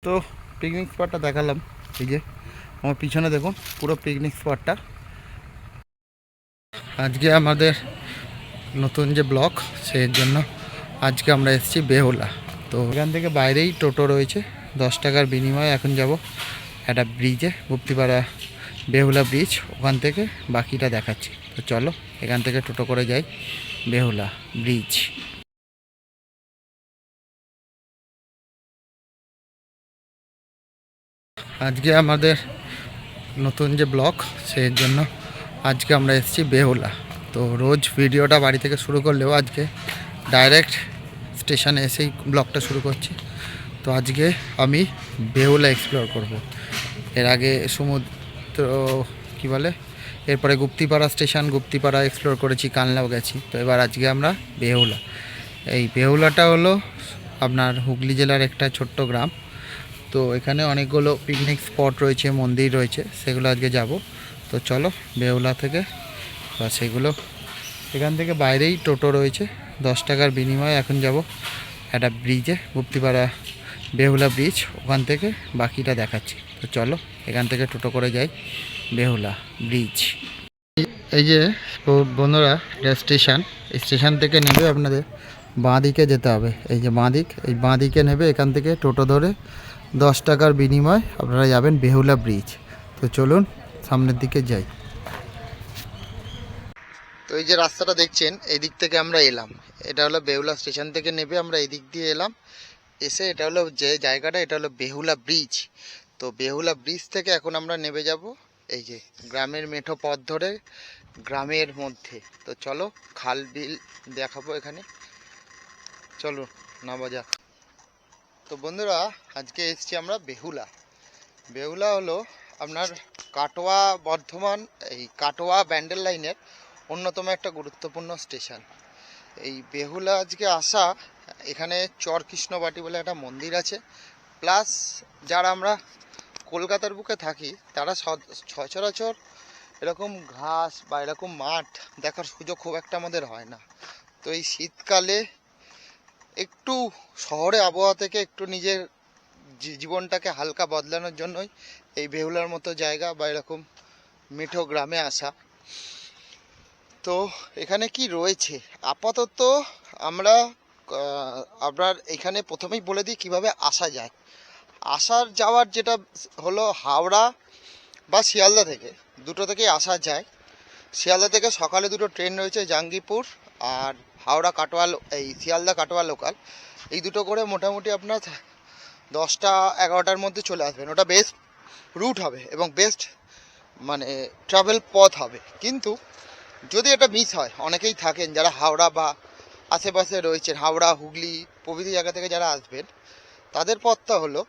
তো পিকনিক স্পটটা দেখালাম। এই যে আমার পিছনে দেখুন পুরো পিকনিক স্পটটা। আজকে আমাদের নতুন যে ব্লক সেই জন্য আজকে আমরা এসেছি বেহুলা। তো এখান থেকে বাইরেই টোটো রয়েছে, 10 টাকার বিনিময়ে এখন যাব একটা ব্রিজে, গুপ্তিপাড়া বেহুলা ব্রিজ, ওখান থেকে বাকিটা দেখাচ্ছি। তো চলো এখান থেকে টোটো করে যাই বেহুলা ব্রিজ। আজকে আমাদের নতুন যে ব্লক সেই জন্য আজকে আমরা এসেছি বেহুলা। তো রোজ ভিডিওটা বাড়ি থেকে শুরু করলেও আজকে ডাইরেক্ট স্টেশনে এসেই ব্লগটা শুরু করছি। তো আজকে আমি বেহুলা এক্সপ্লোর করব। এর আগে সমুদ্র কি বলে, এরপরে গুপ্তিপাড়া স্টেশন, গুপ্তিপাড়া এক্সপ্লোর করেছি, কানলাও গেছি। তো এবার আজকে আমরা বেহুলা। এই বেহুলাটা হলো আপনার হুগলি জেলার একটা ছোট্ট গ্রাম। তো এখানে অনেকগুলো পিকনিক স্পট রয়েছে, মন্দির রয়েছে, সেগুলো আজকে যাব। তো চলো বেহুলা থেকে বা সেগুলো এখান থেকে বাইরেই টোটো রয়েছে, 10 টাকার বিনিময়ে এখন যাব একটা ব্রিজে, গুপ্তিপাড়া বেহুলা ব্রিজ, ওখান থেকে বাকিটা দেখাচ্ছি। তো চলো এখান থেকে টোটো করে যাই বেহুলা ব্রিজ। এই যে বন্ধুরা, এটা স্টেশন। এই স্টেশন থেকে নেবে আপনাদের বাঁ দিকে যেতে হবে। এই যে বাঁ দিক, এই বাঁ দিকে নেবে, এখান থেকে টোটো ধরে 10 টাকার বিনিময় আপনারা যাবেন বেহুলা ব্রিজ। তো চলুন সামনের দিকে যাই। তো এই যে রাস্তাটা দেখছেন, এই দিক থেকে আমরা এলাম। এটা হলো বেহুলা স্টেশন থেকে নেবে আমরা এই দিক দিয়ে এলাম, এসে এটা হলো যে জায়গাটা, এটা হলো বেহুলা ব্রিজ। তো বেহুলা ব্রিজ থেকে এখন আমরা নেমে যাব এই যে গ্রামের মেঠো পথ ধরে গ্রামের মধ্যে। তো চলো খাল বিল দেখাবো এখানে, চলো নামা যাক। তো বন্ধুরা, আজকে এসেছি আমরা বেহুলা। বেহুলা হলো আপনার কাটোয়া বর্ধমান, এই কাটোয়া ব্যান্ডেল লাইনের অন্যতম একটা গুরুত্বপূর্ণ স্টেশন। এই বেহুলা আজকে আসা, এখানে চর কৃষ্ণবাটি বলে একটা মন্দির আছে, প্লাস যারা আমরা কলকাতার বুকে থাকি তারা সচরাচর এরকম ঘাস বা এরকম মাঠ দেখার সুযোগ খুব একটা আমাদের হয় না। তো এই শীতকালে একটু শহরে আবহাওয়া থেকে একটু নিজের জীবনটাকে হালকা বদলানোর জন্যই এই বেহুলার মতো জায়গা বা এরকম মিঠো গ্রামে আসা। তো এখানে কি রয়েছে আপাতত আমরা আপনার এখানে প্রথমেই বলে দিই কিভাবে আসা যায়। আসার যাওয়ার যেটা হলো হাওড়া বা শিয়ালদা থেকে, দুটো থেকেই আসা যায়। শিয়ালদা থেকে সকালে দুটো ট্রেন রয়েছে, জাঙ্গিপুর আর হাওড়া কাটোয়া, এই শিয়ালদা কাটোয়া লোকাল, এই দুটো করে মোটামুটি আপনার 10টা-11টার মধ্যে চলে আসবেন। ওটা বেস্ট রুট হবে এবং বেস্ট মানে ট্রাভেল পথ হবে। কিন্তু যদি এটা মিস হয়, অনেকেই থাকেন যারা হাওড়া বা আশেপাশে রয়েছেন, হাওড়া হুগলি প্রভৃতি জায়গা থেকে যারা আসবেন, তাদের পথটা হলো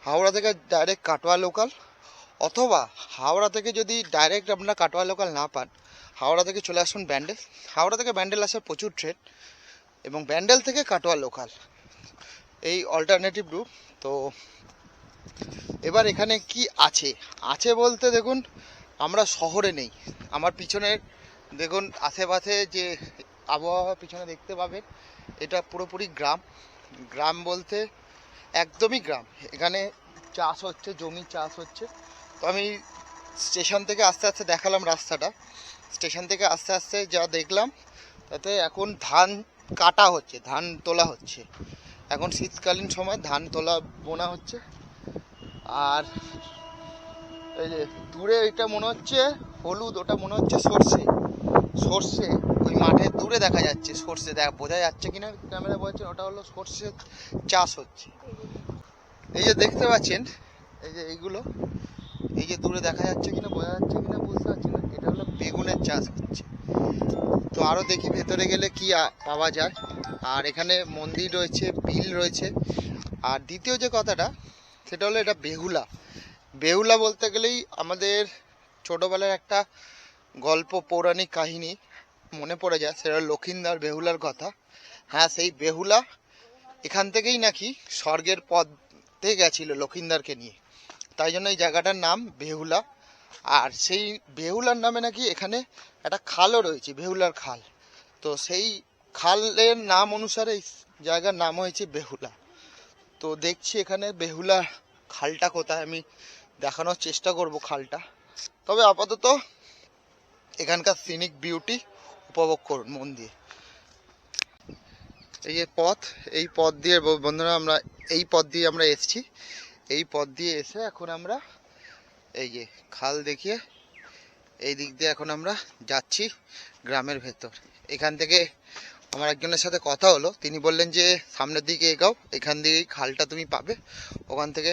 হাওড়া থেকে ডাইরেক্ট কাটোয়া লোকাল, অথবা হাওড়া থেকে যদি ডাইরেক্ট আপনারা কাটোয়া লোকাল না পান, হাওড়া থেকে চলে আসুন ব্যান্ডেল। হাওড়া থেকে ব্যান্ডেল আসার প্রচুর ট্রেন, এবং ব্যান্ডেল থেকে কাটোয়া লোকাল, এই অল্টারনেটিভ রুট। তো এবার এখানে কি আছে আছে বলতে দেখুন, আমরা শহরে নেই। আমার পিছনের দেখুন আশেপাশে যে আবহাওয়া পিছনে দেখতে পাবেন, এটা পুরোপুরি গ্রাম। গ্রাম বলতে একদমই গ্রাম। এখানে চাষ হচ্ছে, জমি চাষ হচ্ছে। তো আমি স্টেশন থেকে আস্তে আস্তে দেখালাম রাস্তাটা, স্টেশন থেকে আস্তে আস্তে যা দেখলাম, তাতে এখন ধান কাটা হচ্ছে, ধান তোলা হচ্ছে। এখন শীতকালীন সময় ধান তোলা বোনা হচ্ছে। আর এই যে দূরে এটা মনে হচ্ছে হলুদ, ওটা মনে হচ্ছে সর্ষে। সর্ষে ওই মাঠের দূরে দেখা যাচ্ছে, সর্ষে দেখা বোঝা যাচ্ছে কিনা ক্যামেরা বলছে, ওটা হলো সর্ষে চাষ হচ্ছে। এই যে দেখতে পাচ্ছেন, এই যে এইগুলো, এই যে দূরে দেখা যাচ্ছে কিনা, বোঝা যাচ্ছে কিনা বুঝতে পারছি না, এটা হলো বেগুনের চাষ হচ্ছে। তো আরও দেখি ভেতরে গেলে কি পাওয়া যায়। আর এখানে মন্দির রয়েছে, বিল রয়েছে। আর দ্বিতীয় যে কথাটা, সেটা হলো এটা বেহুলা। বেহুলা বলতে গেলেই আমাদের ছোটোবেলার একটা গল্প, পৌরাণিক কাহিনী মনে পড়ে যায়, সেটা লক্ষিন্দর বেহুলার কথা। হ্যাঁ, সেই বেহুলা এখান থেকেই নাকি স্বর্গের পথে গেছিল লক্ষিন্দরকে নিয়ে, তাই জন্য এই জায়গাটার নাম বেহুলা। আর সেই বেহুলার নামে নাকি এখানে একটা খালও রয়েছে, বেহুলার খাল। তো সেই খালের নাম অনুসারে এই জায়গার নাম হয়েছে বেহুলা। তো দেখছি এখানে বেহুলা খালটা কোথায় আমি দেখানোর চেষ্টা করব খালটা। তবে আপাতত এখানকার সিনিক বিউটি উপভোগ করুন মন দিয়ে। এই যে পথ, এই পথ দিয়ে বন্ধুরা আমরা এই পথ দিয়ে আমরা এসেছি। এই পথ দিয়ে এসে এখন আমরা এই যে খাল দেখিয়ে এই দিক দিয়ে এখন আমরা যাচ্ছি গ্রামের ভেতর। এখান থেকে আমার একজনের সাথে কথা হলো, তিনি বললেন যে সামনের দিকে এগাও, এখান দিয়েই খালটা তুমি পাবে, ওখান থেকে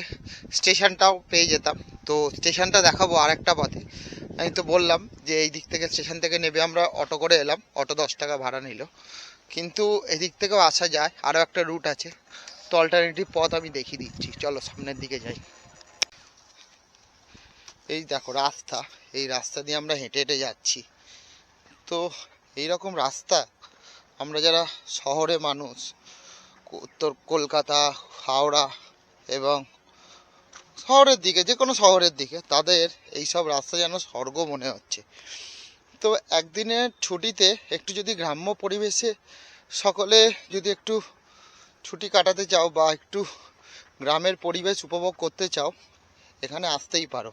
স্টেশনটাও পেয়ে যেতাম। তো স্টেশনটা দেখাবো আর একটা পথে। আমি তো বললাম যে এই দিক থেকে স্টেশন থেকে নেবে আমরা অটো করে এলাম, অটো 10 টাকা ভাড়া নিল, কিন্তু এদিক থেকেও আসা যায়, আরও একটা রুট আছে। তো অল্টারনেটিভ পথ আমি দেখিয়ে দিচ্ছি, চলো সামনের দিকে যাই। এই দেখো রাস্তা, এই রাস্তা দিয়ে আমরা হেঁটে হেঁটে যাচ্ছি। তো এইরকম রাস্তা আমরা যারা শহরে মানুষ, উত্তর কলকাতা, হাওড়া এবং শহরের দিকে, যে কোনো শহরের দিকে, তাদের এই সব রাস্তা যেন স্বর্গ মনে হচ্ছে। তো একদিনের ছুটিতে একটু যদি গ্রাম্য পরিবেশে সকলে যদি একটু ছুটি কাটাতে চাও বা একটু গ্রামের পরিবেশ উপভোগ করতে চাও, এখানে আসতেই পারো।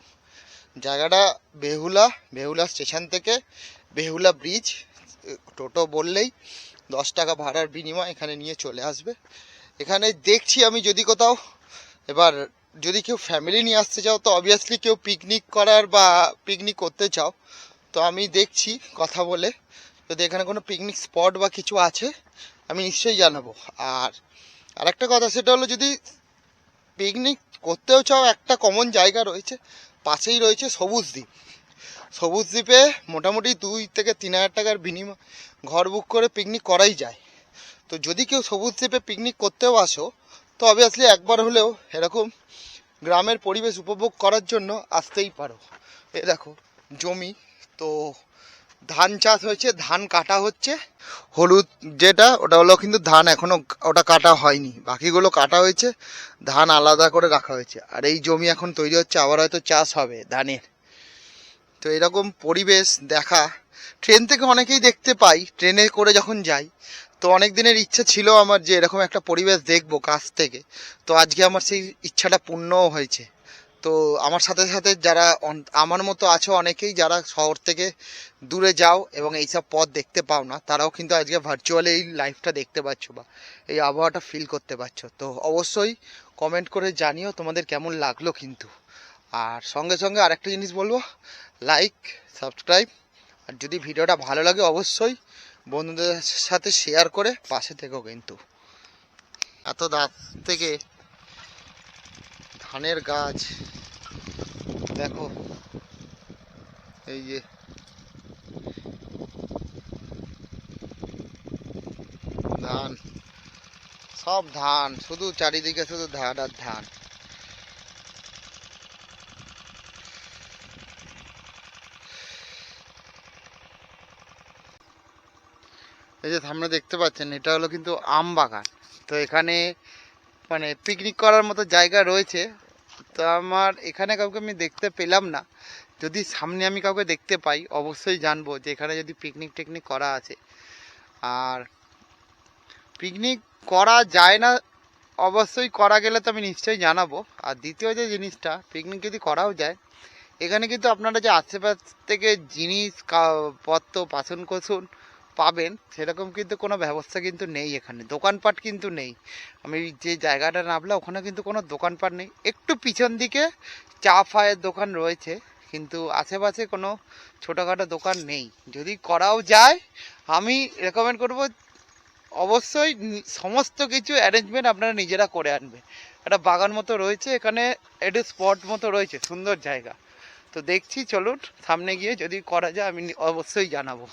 জায়গাটা বেহুলা, বেহুলা স্টেশন থেকে বেহুলা ব্রিজ, টোটো বললেই 10 টাকা ভাড়ার বিনিময় এখানে নিয়ে চলে আসবে। এখানে দেখছি আমি যদি কোথাও, এবার যদি কেউ ফ্যামিলি নিয়ে আসতে চাও তো অবভিয়াসলি, কেউ পিকনিক করার বা পিকনিক করতে চাও তো আমি দেখছি কথা বলে, যদি এখানে কোনো পিকনিক স্পট বা কিছু আছে আমি নিশ্চয়ই জানাবো। আর আরেকটা কথা, সেটা হলো যদি পিকনিক করতেও চাও, একটা কমন জায়গা রয়েছে, পাশেই রয়েছে সবুজ দ্বীপ। সবুজ দ্বীপে মোটামুটি 2 থেকে 3 হাজার টাকার বিনিময় ঘর বুক করে পিকনিক করাই যায়। তো যদি কেউ সবুজ দ্বীপে পিকনিক করতেও আসো তো অবভিয়াসলি একবার হলেও এরকম গ্রামের পরিবেশ উপভোগ করার জন্য আসতেই পারো। এ দেখো জমি, তো ধান চাষ হয়েছে, ধান কাটা হচ্ছে। হলুদ যেটা, ওটা হলো কিন্তু ধান এখনো ওটা কাটা হয়নি, বাকিগুলো কাটা হয়েছে, ধান আলাদা করে রাখা হয়েছে। আর এই জমি এখন তৈরি হচ্ছে, আবার হয়তো চাষ হবে ধানের। তো এরকম পরিবেশ দেখা ট্রেন থেকে অনেকেই দেখতে পাই, ট্রেনে করে যখন যাই। তো অনেক দিনের ইচ্ছা ছিল আমার যে এরকম একটা পরিবেশ দেখবো কাছ থেকে। তো আজকে আমার সেই ইচ্ছাটা পূর্ণও হয়েছে। তো আমার সাথে সাথে যারা আমার মতো আছো অনেকেই, যারা শহর থেকে দূরে যাও এবং এইসব পথ দেখতে পাও না, তারাও কিন্তু আজকে ভার্চুয়ালি এই লাইফটা দেখতে পাচ্ছ বা এই আবহাওয়াটা ফিল করতে পারছো। তো অবশ্যই কমেন্ট করে জানিও তোমাদের কেমন লাগলো কিন্তু। আর সঙ্গে সঙ্গে আরেকটা জিনিস বলবো, লাইক, সাবস্ক্রাইব, আর যদি ভিডিওটা ভালো লাগে অবশ্যই বন্ধুদের সাথে শেয়ার করে পাশে থেকো কিন্তু। এত রাত থেকে ধানের গাছ দেখো, এই যে ধান, সব ধান, শুধু চারিদিকে শুধু ধান আর ধান। এই যে সামনে দেখতে পাচ্ছেন, এটা হলো কিন্তু আম বাগান। তো এখানে মানে পিকনিক করার মতো জায়গা রয়েছে। তো আমার এখানে কাউকে আমি দেখতে পেলাম না, যদি সামনে আমি কাউকে দেখতে পাই অবশ্যই জানবো যে এখানে যদি পিকনিক টিকনিক করা আছে। আর পিকনিক করা যায় না, অবশ্যই করা গেলে তো আমি নিশ্চয়ই জানাবো। আর দ্বিতীয় যে জিনিসটা, পিকনিক যদি করাও যায়, এখানে কিন্তু আপনারা যে আশেপাশ থেকে জিনিস পত্র বাসন কোসন পাবেন সেরকম কিন্তু কোনো ব্যবস্থা কিন্তু নেই, এখানে দোকানপাট কিন্তু নেই। আমি যে জায়গাটা নামলাম ওখানে কিন্তু কোনো দোকানপাট নেই, একটু পিছন দিকে চা ফায়ের দোকান রয়েছে, কিন্তু আশেপাশে কোনো ছোটোখাটো দোকান নেই। যদি করাও যায় আমি রেকমেন্ড করব অবশ্যই সমস্ত কিছু অ্যারেঞ্জমেন্ট আপনারা নিজেরা করে আনবেন। একটা বাগান মতো রয়েছে এখানে, একটু স্পট মতো রয়েছে, সুন্দর জায়গা। তো দেখছি, চলুন সামনে গিয়ে যদি করা যায় আমি অবশ্যই জানাবো।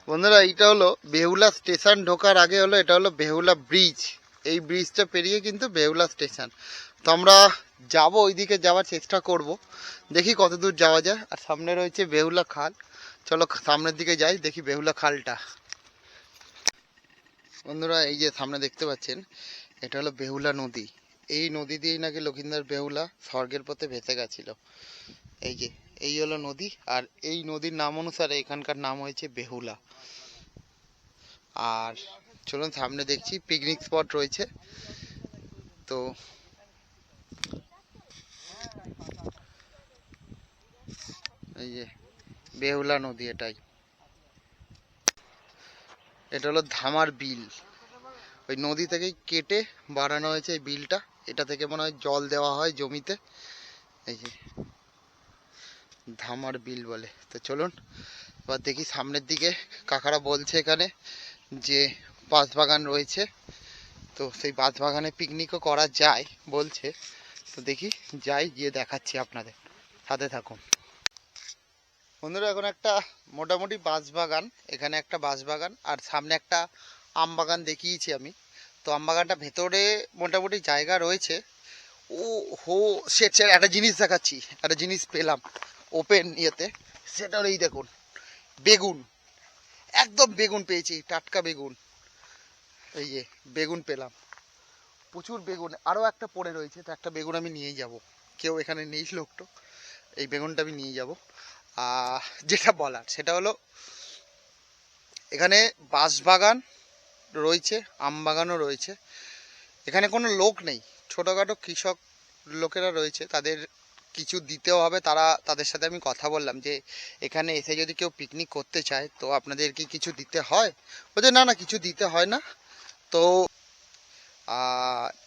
বন্ধুরা এইটা হলো বেহুলা স্টেশন, ঢোকার আগে হলো এটা হলো বেহুলা ব্রিজ। এই ব্রিজটা পেরিয়ে কিন্তু বেহুলা স্টেশন। তো আমরা যাবো, ওইদিকে যাওয়ার চেষ্টা করব, দেখি কত দূর যাওয়া যায়। আর সামনে রয়েছে বেহুলা খাল, চলো সামনের দিকে যাই, দেখি বেহুলা খালটা। বন্ধুরা এই যে সামনে দেখতে পাচ্ছেন, এটা হলো বেহুলা নদী। এই নদী দিয়েই নাকি লক্ষিন্দর বেহুলা স্বর্গের পথে ভেসে গেছিল। এই যে এই হলো নদী, আর এই নদীর নাম অনুসারে এখানকার নাম হয়েছে বেহুলা। আর চলুন সামনে দেখছি পিকনিক স্পট রয়েছে। তো এই যে বেহুলা নদী, এটা হলো ধামার বিল। ওই নদী থেকেই কেটে বানানো হয়েছে এই বিলটা। এটা থেকে মনে হয় জল দেওয়া হয় জমিতে। এই যে ধামার বিল বলে। তো চলুন এবার দেখি সামনের দিকে। কাকারা বলছে এখানে যে বাঁশবাগান রয়েছে, তো সেই বাঁশবাগানে পিকনিকও করা যায় বলছে। তো দেখি যাই, গিয়ে দেখাচ্ছি আপনাদের, সাথে থাকুন বন্ধুরা। এখন একটা মোটামুটি বাঁশবাগান, এখানে একটা বাঁশবাগান আর সামনে একটা আম বাগান দেখিয়েছি আমি। তো আম বাগানটা ভেতরে মোটামুটি জায়গা রয়েছে। ও হো সে একটা জিনিস দেখাচ্ছি, একটা জিনিস পেলাম ওপেন ইয়েতে। সেটা হলো এই দেখুন, বেগুন, একদম বেগুন পেয়েছি, টাটকা বেগুন। এই যে বেগুন পেলাম, প্রচুর বেগুন। আরও একটা পড়ে রয়েছে, তো একটা বেগুন আমি নিয়েই যাব। কেউ এখানে নেই লোকটো, এই বেগুনটা আমি নিয়ে যাব। যেটা বলার সেটা হলো এখানে বাঁশবাগান রয়েছে, আম বাগানও রয়েছে। এখানে কোনো লোক নেই, ছোটোখাটো কৃষক লোকেরা রয়েছে, তাদের কিছু দিতেও হবে। তাদের সাথে আমি কথা বললাম যে এখানে এসে যদি কেউ পিকনিক করতে চায় তো আপনাদের কি কিছু দিতে হয়? বলছে না না, কিছু দিতে হয় না। তো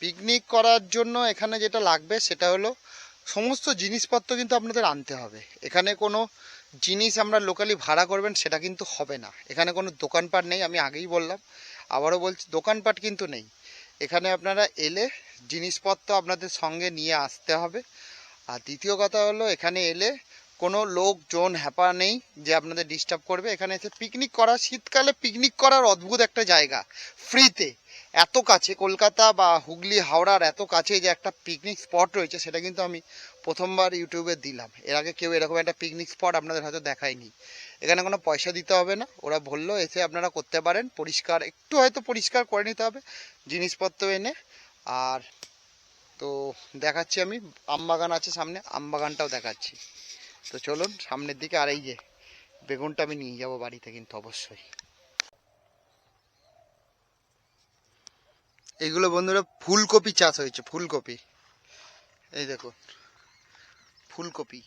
পিকনিক করার জন্য এখানে যেটা লাগবে সেটা হলো সমস্ত জিনিসপত্র কিন্তু আপনাদের আনতে হবে। এখানে কোনো জিনিস আমরা লোকালি ভাড়া করবেন সেটা কিন্তু হবে না। এখানে কোনো দোকানপাট নেই, আমি আগেই বললাম, আবারও বলছি, দোকানপাট কিন্তু নেই। এখানে আপনারা এলে জিনিসপত্র আপনাদের সঙ্গে নিয়ে আসতে হবে। আর দ্বিতীয় কথা হলো এখানে এলে কোনো লোকজন হ্যাপা নেই যে আপনাদের ডিস্টার্ব করবে। এখানে এসে পিকনিক করা, শীতকালে পিকনিক করার অদ্ভুত একটা জায়গা, ফ্রিতে। এত কাছে, কলকাতা বা হুগলি হাওড়ার এত কাছে যে একটা পিকনিক স্পট রয়েছে, সেটা কিন্তু আমি প্রথমবার ইউটিউবে দিলাম। এর আগে কেউ এরকম একটা পিকনিক স্পট আপনাদের হয়তো দেখায়নি। এখানে কোনো পয়সা দিতে হবে না, ওরা বললো এসে আপনারা করতে পারেন। পরিষ্কার একটু হয়তো পরিষ্কার করে নিতে হবে জিনিসপত্র এনে। আর তো দেখাচ্ছি আমি, আমবাগান আছে সামনে, আমবাগানটাও দেখাচ্ছি। তো চলুন সামনের দিকে। আর এই যে বেগুনটা আমি নিয়ে যাব বাড়িতে কিন্তু অবশ্যই। এইগুলো বন্ধুরা ফুলকপি চাষ হয়েছে, ফুলকপি। এই দেখুন ফুলকপি,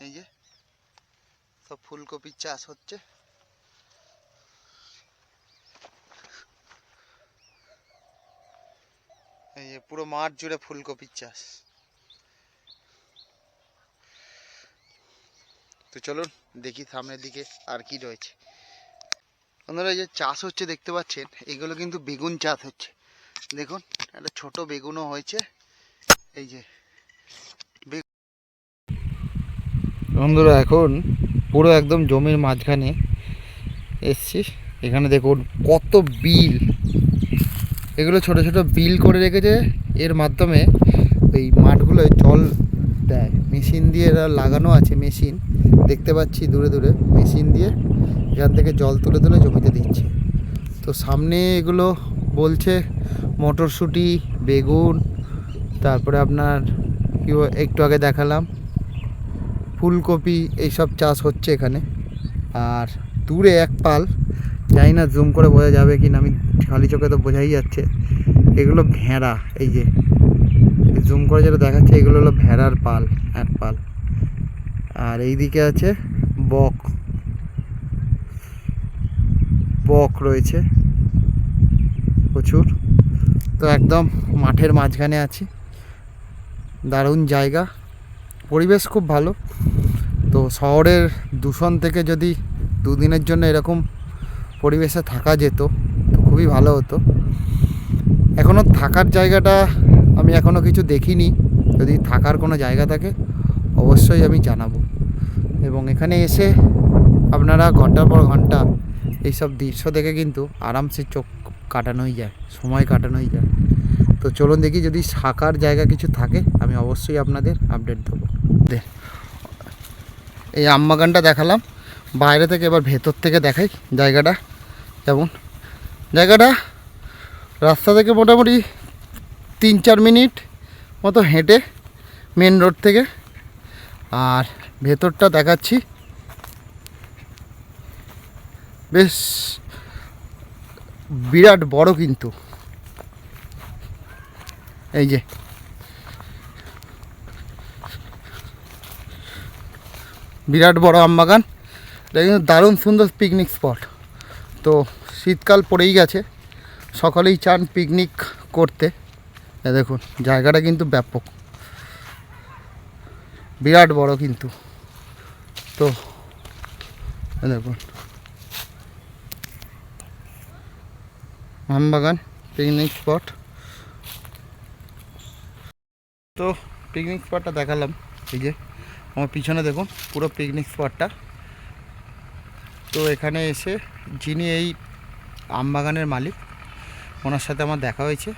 এই যে সব ফুলকপির চাষ হচ্ছে। এই যে পুরো মাঠ জুড়ে ফুলকপির চাষ। তো চলুন দেখি সামনের দিকে আর কি রয়েছে। বন্ধুরা এই যে চাষ হচ্ছে দেখতে পাচ্ছেন, এগুলো কিন্তু বেগুন চাষ হচ্ছে। দেখুন একটা ছোট বেগুনও হয়েছে। এই যে বন্ধুরা এখন পুরো একদম জমির মাঝখানে এসছি। এখানে দেখুন কত বিল, এগুলো ছোট ছোট বিল করে রেখেছে। এর মাধ্যমে এই মাঠগুলোয় জল দেয়, মেশিন দিয়ে এরা লাগানো আছে। মেশিন দেখতে পাচ্ছি দূরে দূরে, মেশিন দিয়ে এখান থেকে জল তুলে তুলে জমিতে দিচ্ছে। তো সামনে এগুলো বলছে মটরশুঁটি, বেগুন, তারপরে আপনার কি একটু আগে দেখালাম ফুলকপি, এইসব চাষ হচ্ছে এখানে। আর দূরে এক পাল, জানি না জুম করে বোঝা যাবে কি না, আমি খালি চোখে তো বোঝাই যাচ্ছে, এগুলো ভেড়া। এই যে জুম করে যেটা দেখাচ্ছে এগুলো হলো ভেড়ার পাল, এক পাল। আর এই দিকে আছে বক, বক রয়েছে প্রচুর। তো একদম মাঠের মাঝখানে আছি, দারুণ জায়গা, পরিবেশ খুব ভালো। তো শহরের দূষণ থেকে যদি দুদিনের জন্য এরকম পরিবেশে থাকা যেত তো খুবই ভালো হতো। এখনও থাকার জায়গাটা আমি এখনও কিছু দেখিনি, যদি থাকার কোনো জায়গা থাকে অবশ্যই আমি জানাবো। এবং এখানে এসে আপনারা ঘন্টার পর ঘন্টা এইসব দৃশ্য দেখে কিন্তু আরামসে চোখ কাটানোই যায়, সময় কাটানোই যায়। তো চলুন দেখি যদি থাকার জায়গা কিছু থাকে আমি অবশ্যই আপনাদের আপডেট দেবো। এই আমবাগানটা দেখালাম বাইরে থেকে, এবার ভেতর থেকে দেখাই জায়গাটা। যেমন জায়গাটা রাস্তা থেকে মোটামুটি 3-4 মিনিট মতো হেঁটে মেন রোড থেকে। আর ভেতরটা দেখাচ্ছি, বেশ বিরাট বড় কিন্তু। এই যে বিরাট বড় আমবাগান, এটা কিন্তু দারুণ সুন্দর পিকনিক স্পট। তো শীতকাল পড়েই গেছে, সকলেই চান পিকনিক করতে। দেখুন জায়গাটা কিন্তু ব্যাপক, বিরাট বড় কিন্তু। তো দেখুন আমবাগান পিকনিক স্পট। তো পিকনিক স্পটটা দেখালাম, এই যে আমার পিছনে দেখুন পুরো পিকনিক স্পটটা। তো এখানে এসে যিনি এই আমবাগানের মালিক, ওনার সাথে আমার দেখা হয়েছে,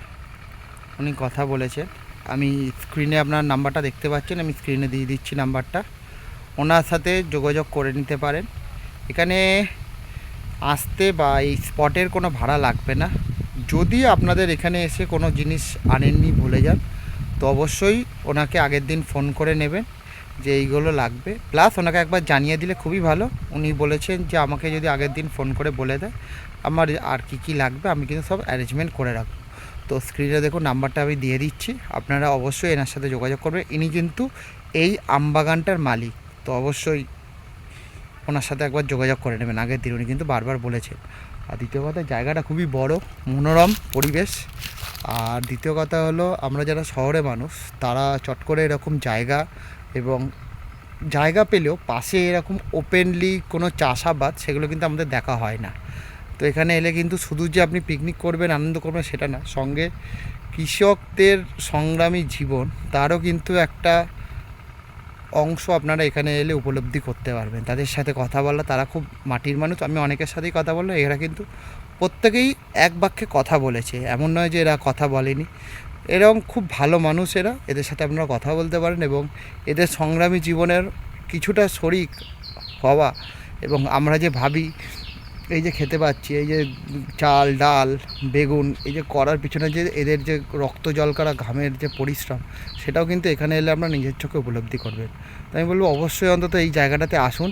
উনি কথা বলেছেন। আমি স্ক্রিনে আপনার নাম্বারটা দেখতে পাচ্ছেন, আমি স্ক্রিনে দিয়ে দিচ্ছি নাম্বারটা, ওনার সাথে যোগাযোগ করে নিতে পারেন। এখানে আসতে বা এই স্পটের কোনো ভাড়া লাগবে না। যদি আপনাদের এখানে এসে কোনো জিনিস আনেননি, ভুলে যান, তো অবশ্যই ওনাকে আগের দিন ফোন করে নেবেন যে এইগুলো লাগবে, প্লাস ওনাকে একবার জানিয়ে দিলে খুবই ভালো। উনি বলেছেন যে আমাকে যদি আগের দিন ফোন করে বলে দেয় আমার আর কি কি লাগবে, আমি কিন্তু সব অ্যারেঞ্জমেন্ট করে রাখবো। তো স্ক্রিনে দেখুন নাম্বারটা আমি দিয়ে দিচ্ছি, আপনারা অবশ্যই এনার সাথে যোগাযোগ করবেন। ইনি কিন্তু এই আমবাগানটার মালিক, তো অবশ্যই ওনার সাথে একবার যোগাযোগ করে নেবেন আগের দিন, উনি কিন্তু বারবার বলেছেন। আর দ্বিতীয় কথা, জায়গাটা খুবই বড়, মনোরম পরিবেশ। আর দ্বিতীয় কথা হলো, আমরা যারা শহরে মানুষ তারা চট করে এরকম জায়গা এবং জায়গা পেলেও পাশে এরকম ওপেনলি কোনো চাষাবাদ, সেগুলো কিন্তু আমাদের দেখা হয় না। তো এখানে এলে কিন্তু শুধু যে আপনি পিকনিক করবেন, আনন্দ করবেন সেটা না, সঙ্গে কৃষকদের সংগ্রামী জীবন, তারও কিন্তু একটা অংশ আপনারা এখানে এলে উপলব্ধি করতে পারবেন। তাদের সাথে কথা বলা, তারা খুব মাটির মানুষ। আমি অনেকের সাথেই কথা বললাম, এরা কিন্তু প্রত্যেকেই এক বাক্যে কথা বলেছে, এমন নয় যে এরা কথা বলেনি। এরকম খুব ভালো মানুষ এরা, এদের সাথে আপনারা কথা বলতে পারেন এবং এদের সংগ্রামী জীবনের কিছুটা শরিক হওয়া। এবং আমরা যে ভাবি এই যে খেতে পাচ্ছি, এই যে চাল ডাল বেগুন, এই যে করার পিছনে যে এদের যে রক্ত জল করা ঘামের যে পরিশ্রম, সেটাও কিন্তু এখানে এলে আমরা নিজের চোখে উপলব্ধি করবেন। তো আমি বলবো অবশ্যই অন্তত এই জায়গাটাতে আসুন।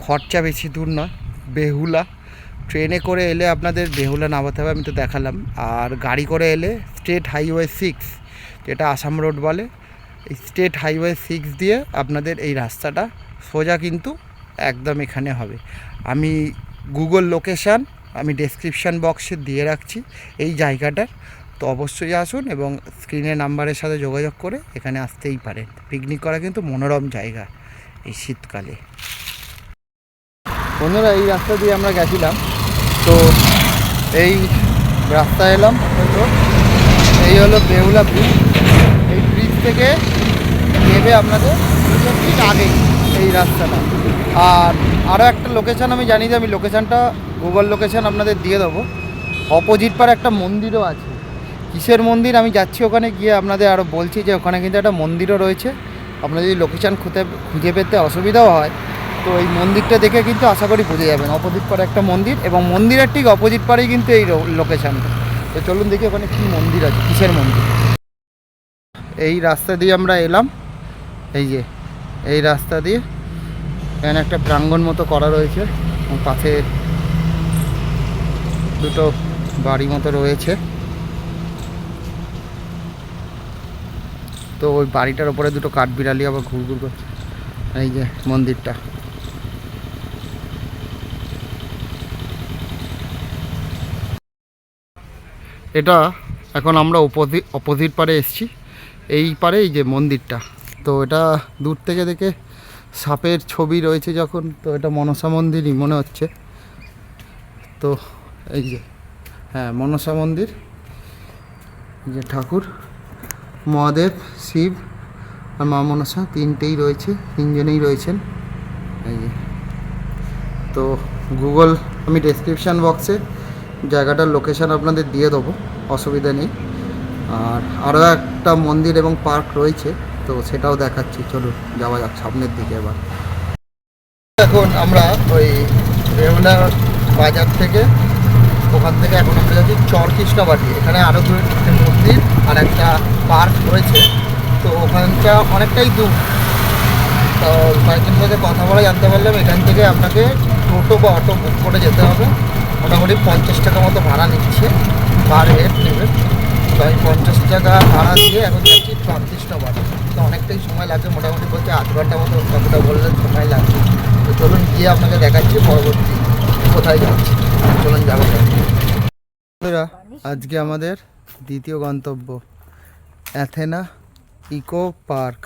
খরচা বেশি দূর নয়, বেহুলা ট্রেনে করে এলে আপনাদের বেহুলা নামাতে হবে, আমি তো দেখালাম। আর গাড়ি করে এলে স্টেট হাইওয়ে 6, যেটা আসাম রোড বলে, এই স্টেট হাইওয়ে 6 দিয়ে আপনাদের এই রাস্তাটা সোজা কিন্তু একদম এখানে হবে। আমি গুগল লোকেশান আমি ডেসক্রিপশান বক্সে দিয়ে রাখছি এই জায়গাটার। তো অবশ্যই আসুন এবং স্ক্রিনের নাম্বারের সাথে যোগাযোগ করে এখানে আসতেই পারেন। পিকনিক করা কিন্তু মনোরম জায়গা এই শীতকালে। বন্ধুরা, এই রাস্তা দিয়ে আমরা গেছিলাম, তো এই রাস্তা এলাম, তো এই হলো বেহুলা ব্রিজ। এই ব্রিজ থেকে নেবে আপনাদের ঠিক আগেই এই রাস্তাটা। আর আরও একটা লোকেশান আমি জানি, যে আমি লোকেশানটা গুগল লোকেশান আপনাদের দিয়ে দেবো। অপোজিট পারে একটা মন্দিরও আছে। কিসের মন্দির আমি যাচ্ছি, ওখানে গিয়ে আপনাদের আরও বলছি। যে ওখানে কিন্তু একটা মন্দিরও রয়েছে, আপনার যদি লোকেশান খুঁজে পেতে অসুবিধাও হয়, তো এই মন্দিরটা দেখে কিন্তু আশা করি বুঝে যাবেন। অপোজিট পারে একটা মন্দির, এবং মন্দিরের ঠিক অপোজিট পারেই কিন্তু এই লোকেশানটা। তো চলুন দেখি ওখানে কী মন্দির আছে, কিসের মন্দির। এই রাস্তা দিয়ে আমরা এলাম, এই যে এই রাস্তা দিয়ে এখানে একটা প্রাঙ্গণ মতো করা রয়েছে, পাশে দুটো বাড়ি মতো রয়েছে। তো ওই বাড়িটার ওপরে দুটো কাঠবিড়ালি আবার ঘুরঘুর করছে। এই যে মন্দিরটা, এটা এখন আমরা অপোজিট পারে এসছি। এই পারে এই যে মন্দিরটা, তো এটা দূর থেকে দেখে সাপের ছবি রয়েছে যখন, তো এটা মনসা মন্দিরই মনে হচ্ছে। তো এই যে হ্যাঁ, মনসা মন্দির, এই যে ঠাকুর মহাদেব, শিব আর মা মনসা তিনটেই রয়েছে, তিনজনেই রয়েছেন। এই যে, তো গুগল আমি ডেসক্রিপশান বক্সে জায়গাটার লোকেশান আপনাদের দিয়ে দেবো, অসুবিধা নেই। আর আরও একটা মন্দির এবং পার্ক রয়েছে, তো সেটাও দেখাচ্ছি। চলুন যাওয়া যাক সামনের দিকে। এবার এখন আমরা ওই বেহুলা বাজার থেকে, ওখান থেকে এখন আমরা যাচ্ছি চরকৃষ্ণবাটি। এখানে আরও দুটো মন্দির আর একটা পার্ক রয়েছে, তো ওখানটা অনেকটাই দূর। তো কয়েকজনের সাথে কথা বলে জানতে পারলাম এখান থেকে আপনাকে টোটো বা অটো বুক করে যেতে হবে। মোটামুটি 50 টাকা মতো ভাড়া নিচ্ছে, পার হেড নেবে। তো আমি 50 টাকা ভাড়া দিয়ে এখন যাচ্ছি রামকৃষ্ণবাট। তো অনেকটাই সময় লাগবে, মোটামুটি বলছে 8 ঘন্টা মতো কতটা বললে সময় লাগবে। তো চলুন গিয়ে আপনাকে দেখাচ্ছি পরবর্তী কোথায় যাচ্ছি। চলুন যাবো। বন্ধুরা, আজকে আমাদের দ্বিতীয় গন্তব্য অ্যাথেনা ইকো পার্ক।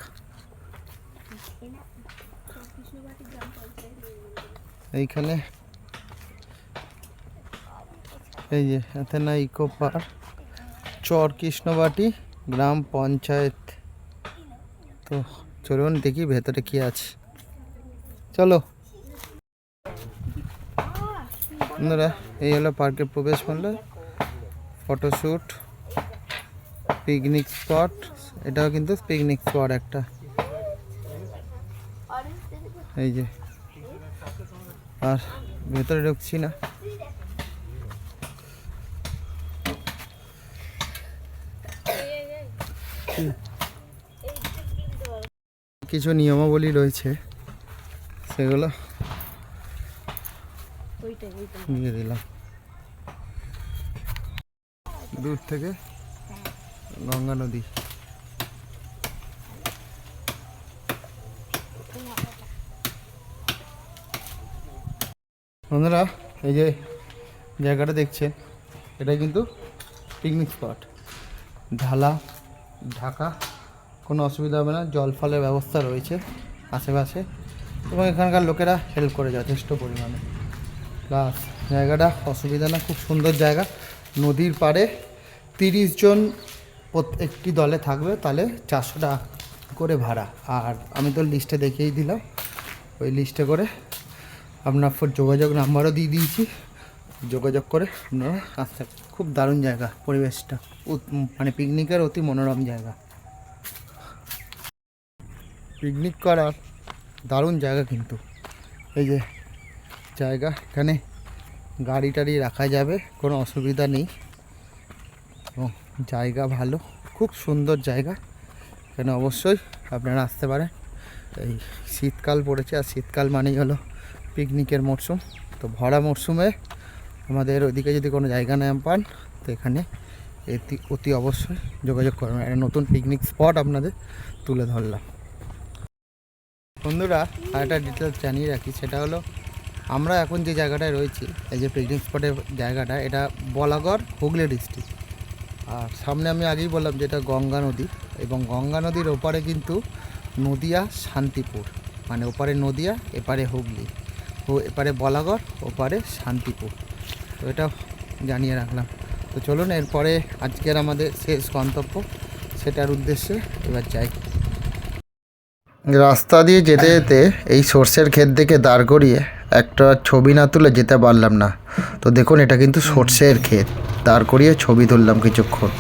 এইখানে এই যে অ্যাথেনা ইকো পার্ক, চর কৃষ্ণবাটি গ্রাম পঞ্চায়েত। তো চলুন দেখি ভেতরে কি আছে, চলো। বন্ধুরা, এই হলো পার্কের প্রবেশ মূল্য, ফটোশ্যুট, পিকনিক স্পট। এটাও কিন্তু পিকনিক স্পট একটা। এই যে, আর ভেতরে ঢুকছি না। কিছু নিয়মাবলী রয়েছে, সেগুলো দিয়ে দিলাম। দূর থেকে গঙ্গা নদী। বন্ধুরা, এই যে জায়গাটা দেখছেন, এটা কিন্তু পিকনিক স্পট। ঢালা ঢাকা, কোনো অসুবিধা হবে না, জল ফলের ব্যবস্থা রয়েছে আশেপাশে, এবং এখানকার লোকেরা হেল্প করে যথেষ্ট পরিমাণে। প্লাস জায়গাটা অসুবিধা না, খুব সুন্দর জায়গা। নদীর পাড়ে 30 জন প্রত্যেকটি দলে থাকবে, তাহলে 400 টাকা করে ভাড়া। আর আমি তো লিস্টে দেখিয়েই দিলাম, ওই লিস্টে করে আপনার যোগাযোগ নাম্বারও দিয়ে দিয়েছি, যোগাযোগ করে আপনারা আসতে। খুব দারুণ জায়গা, পরিবেশটা মানে পিকনিকের অতি মনোরম জায়গা, পিকনিক করার দারুণ জায়গা। কিন্তু এই যে জায়গা, এখানে গাড়ি টাড়ি রাখা যাবে, কোনো অসুবিধা নেই, এবং জায়গা ভালো, খুব সুন্দর জায়গা। এখানে অবশ্যই আপনারা আসতে পারেন। এই শীতকাল পড়েছে, আর শীতকাল মানেই হলো পিকনিকের মরশুম। তো ভরা মরশুমে আমাদের ওইদিকে যদি কোনো জায়গা না পান, তো এখানে অতি অবশ্যই যোগাযোগ করবেন। একটা নতুন পিকনিক স্পট আপনাদের তুলে ধরলাম। বন্ধুরা, আর একটা ডিটেলস জানিয়ে রাখি, সেটা হলো আমরা এখন যে জায়গাটায় রয়েছি, এই যে পিকনিক স্পটের জায়গাটা, এটা বলাগড়, হুগলি ডিস্ট্রিক্ট। আর সামনে আমি আগেই বললাম যে এটা গঙ্গা নদী, এবং গঙ্গা নদীর ওপারে কিন্তু নদিয়া শান্তিপুর, মানে ওপারে নদিয়া, এপারে হুগলি, ও এপারে বলাগড়, ওপারে শান্তিপুর। তো এটা জানিয়ে রাখলাম। তো চলুন, এরপরে আজকের আমাদের শেষ গন্তব্য, সেটার উদ্দেশ্যে এবার যাই। রাস্তা দিয়ে যেতে যেতে এই সর্ষের ক্ষেত থেকে দাঁড় করিয়ে একটা ছবি না তুলে যেতে পারলাম না। তো দেখুন, এটা কিন্তু সর্ষের ক্ষেত, দাঁড় করিয়ে ছবি তুললাম কিছুক্ষণ।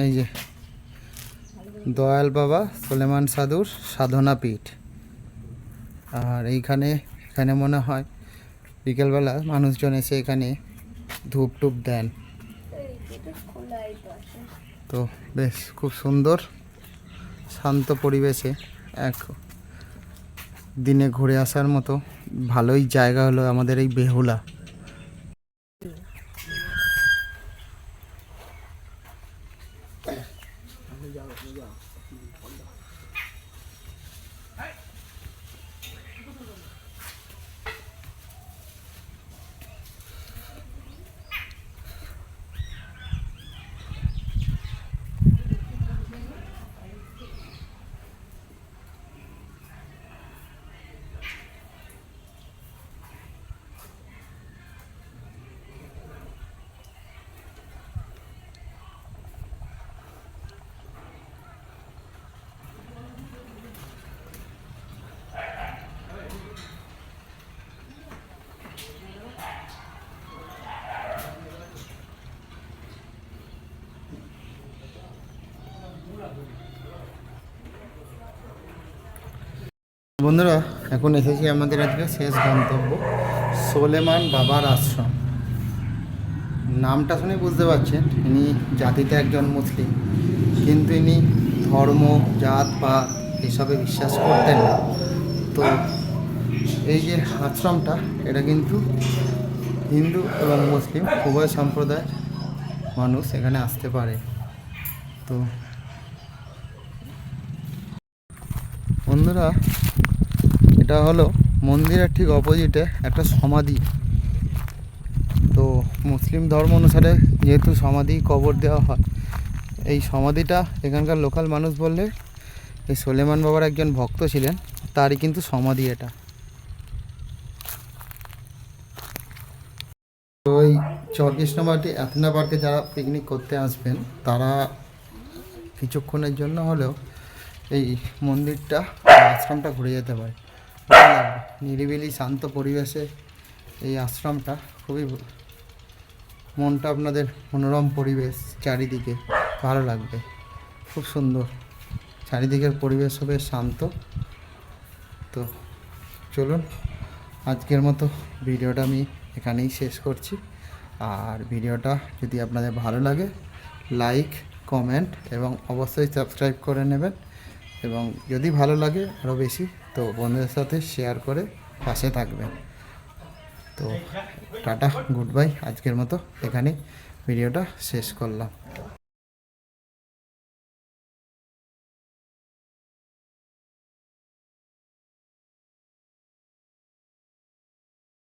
এই যে দয়াল বাবা সুলেমান সাধুর সাধনা পীঠ। আর এখানে মনে হয় বিকেলবেলা মানুষজন এসে এখানে ধূপ টুপ দেন। তো বেশ খুব সুন্দর শান্ত পরিবেশে এক দিনে ঘুরে আসার মতো ভালোই জায়গা হলো আমাদের এই বেহুলা। বন্ধুরা, এখন এসেছি আমাদের আজকে শেষ গন্তব্য, সোলেমান বাবার আশ্রম। নামটা শুনে বুঝতে পারছেন, ইনি জাতিতে একজন মুসলিম, কিন্তু ইনি ধর্ম, জাত বা এসবে বিশ্বাস করতেন না। তো এই যে আশ্রমটা, এটা কিন্তু হিন্দু এবং মুসলিম উভয় সম্প্রদায়ের মানুষ এখানে আসতে পারে। তো বন্ধুরা, এটা হলো মন্দিরের ঠিক অপোজিটে একটা সমাধি। তো মুসলিম ধর্ম অনুসারে যেহেতু সমাধি কবর দেওয়া হয়, এই সমাধিটা এখানকার লোকাল মানুষ বললে এই সোলেমান বাবার একজন ভক্ত ছিলেন, তারই কিন্তু সমাধি এটা। তো এই চরকৃষ্ণমাটি অ্যাথেনা পার্কে যারা পিকনিক করতে আসবেন তারা কিছুক্ষণের জন্য হলেও এই মন্দিরটা, আশ্রমটা ঘুরে যেতে পারে। ভালো লাগবে, নিরিবিলি শান্ত পরিবেশে এই আশ্রমটা খুবই, মনটা আপনাদের মনোরম পরিবেশ, চারিদিকে ভালো লাগবে, খুব সুন্দর চারিদিকের পরিবেশ হবে শান্ত। তো চলুন, আজকের মতো ভিডিওটা আমি এখানেই শেষ করছি। আর ভিডিওটা যদি আপনাদের ভালো লাগে, লাইক, কমেন্ট এবং অবশ্যই সাবস্ক্রাইব করে নেবেন। এবং যদি ভালো লাগে আরও বেশি, তো বন্ধুদের সাথে শেয়ার করে পাশে থাকবেন। তো টাটা, গুড বাই, আজকের মতো এখানেই ভিডিওটা শেষ করলাম।